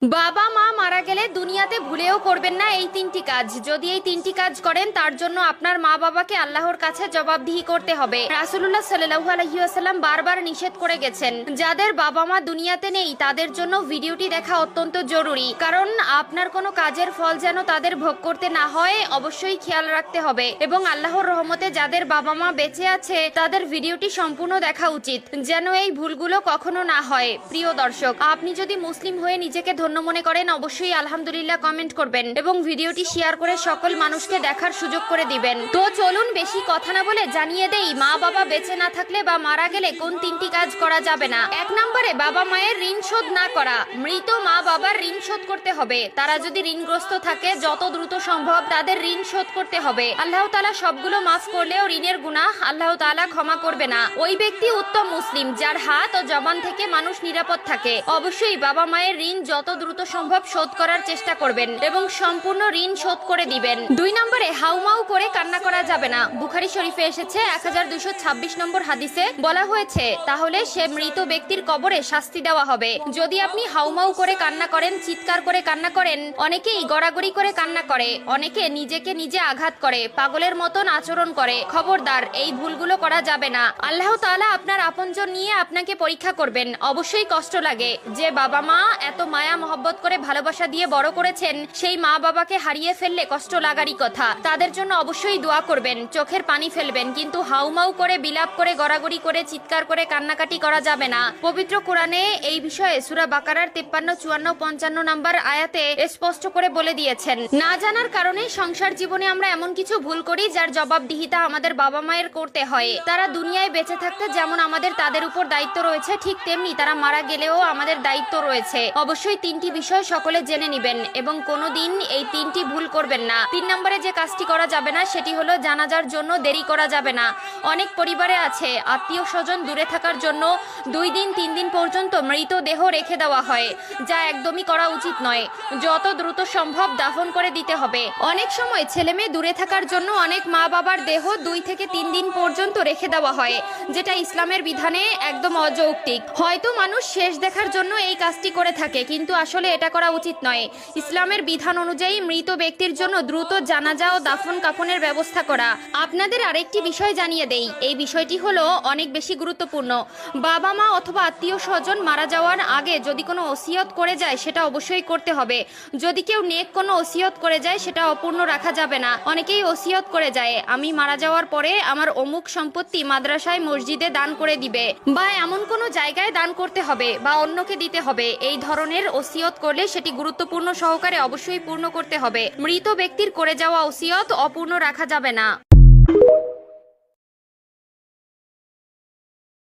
বাবা মা মারা গেলে দুনিয়াতে ভুলেও করবেন না এই তিনটি কাজ। যদি এই তিনটি কাজ করেন তার জন্য আপনার মা বাবাকে আল্লাহর কাছে জবাবদিহি করতে হবে। রাসূলুল্লাহ সাল্লাল্লাহু আলাইহি ওয়াসাল্লাম বারবার নিষেধ করে গেছেন, যাদের বাবা মা দুনিয়াতে নেই তাদের জন্য ভিডিওটি দেখা অত্যন্ত জরুরি, কারণ আপনার কোনো কাজের ফল যেন তাদের ভোগ করতে না হয় অবশ্যই খেয়াল রাখতে হবে। এবং আল্লাহর রহমতে যাদের বাবা মা বেঁচে আছে তাদের ভিডিওটি সম্পূর্ণ দেখা উচিত, যেন এই ভুলগুলো কখনো না হয়। প্রিয় দর্শক, আপনি যদি মুসলিম হয়ে নিজেকে ধন্য মনে করেন অবশ্যই আলহামদুলিল্লাহ কমেন্ট করবেন এবং ভিডিওটি শেয়ার করে সকল মানুষকে দেখার সুযোগ করে দিবেন। তো চলুন বেশি কথা না বলে জানিয়ে দেই মা বাবা বেঁচে না থাকলে বা মারা গেলে কোন তিনটি কাজ করা যাবে না। 1 নম্বরে বাবা মায়ের ঋণ শোধ না করা। মৃত মা বাবার ঋণ শোধ করতে হবে। তারা যদি ঋণগ্রস্ত থাকে যত দ্রুত সম্ভব তাদের ঋণ শোধ করতে হবে। আল্লাহ তাআলা সবগুলো মাফ করলেও ঋণের গুনাহ আল্লাহ তাআলা ক্ষমা করবে না। ওই ব্যক্তি উত্তম মুসলিম যার হাত ও জবান থেকে মানুষ নিরাপদ থাকে। অবশ্যই বাবা মায়ের ঋণ যত দ্রুত সম্ভব শোধ করার চেষ্টা করবেন এবং সম্পূর্ণ ঋণ শোধ করে দিবেন। 2 নম্বরে হাউমাউ করে কান্না করা যাবে না। বুখারী শরীফে এসেছে 1226 নম্বর হাদিসে বলা হয়েছে, তাহলে সে মৃত ব্যক্তির কবরে শাস্তি দেওয়া হবে। যদি আপনি হাউমাউ করে কান্না করেন, চিৎকার করে কান্না করেন, অনেকেই গড়াগড়ি করে কান্না করে, অনেকে নিজেকে নিজে আঘাত করে, পাগলের মতন আচরণ করে। খবরদার, এই ভুলগুলো করা যাবে না। আল্লাহ তাআলা আপনার আপনজন নিয়ে আপনাকে পরীক্ষা করবেন। অবশ্যই কষ্ট লাগে যে বাবা মা এত মায়া মহব্বত করে ভালোবাসা দিয়ে বড় করেছেন, সেই মা বাবাকে হারিয়ে ফেললে কষ্ট লাগারই কথা। তাদের জন্য অবশ্যই দোয়া করবেন, চোখের পানি ফেলবেন, কিন্তু হাউমাউ করে বিলাপ করে গড়াগড়ি করে চিৎকার করে কান্নাকাটি করা যাবে না। পবিত্র কোরআনে এই বিষয়ে সূরা বাকারার 53, 54, 55 নম্বর আয়াতে স্পষ্ট করে বলে দিয়েছেন, না জানার কারণে সংসার জীবনে আমরা এমন কিছু ভুল করি যার জবাবদিহিতা আমাদের বাবা মায়ের করতে হয়। তারা দুনিয়ায় বেঁচে থাকতে যেমন আমাদের তাদের উপর দায়িত্ব রয়েছে, ঠিক তেমনি তারা মারা গেলেও আমাদের দায়িত্ব রয়েছে। অবশ্যই তিনটি বিষয় সকলে জেনে নেবেন এবং কোনোদিন এই তিনটি ভুল করবেন না। 3 নম্বরে যে কাজটি করা যাবে না সেটি হলো জানাজার জন্য দেরি করা যাবে না। অনেক পরিবারে আছে আত্মীয় স্বজন দূরে থাকার জন্য 2 দিন 3 দিন পর্যন্ত মৃতদেহ রেখে দেওয়া হয়, যা একদমই করা উচিত নয়। যত দ্রুত সম্ভব দাফন করে দিতে হবে। অনেক সময় ছেলে মেয়ে দূরে থাকার জন্য অনেক মা বাবার দেহ 2 থেকে 3 দিন পর্যন্ত রেখে দেওয়া হয়, যেটা ইসলামের বিধানে একদম অযৌক্তিক। হয়তো মানুষ শেষ দেখার জন্য এই কাজটি করে থাকে, কিন্তু আসলে এটা করা উচিত নয়। ইসলামের বিধান অনুযায়ী মৃত ব্যক্তির জন্য দ্রুত জানাজা ও দাফন কাফনের ব্যবস্থা করা। আপনাদের আরেকটি বিষয় জানিয়ে দেই, এই বিষয়টি হলো অনেক বেশি গুরুত্বপূর্ণ। বাবা মা অথবা আত্মীয় স্বজন মারা যাওয়ার আগে যদি কোনো ওসিয়ত করে যায় সেটা অবশ্যই করতে হবে। যদি কেউ নেক কোনো ওসিয়ত করে যায় সেটা অপূর্ণ রাখা যাবে না। অনেকেই ওসিয়ত করে যায়, আমি মারা যাওয়ার পরে আমার অমুক সম্পত্তি মাদ্রাসায় মসজিদে দান করে দিবে, বা এমন কোনো জায়গায় দান করতে হবে, বা অন্যকে দিতে হবে। এই ধরনের ওসিয়ত করলে সেটি গুরুত্বপূর্ণ সহকারে অবশ্যই পূর্ণ করতে হবে। মৃত ব্যক্তির করে যাওয়া ওসিয়ত অপূর্ণ রাখা যাবে না।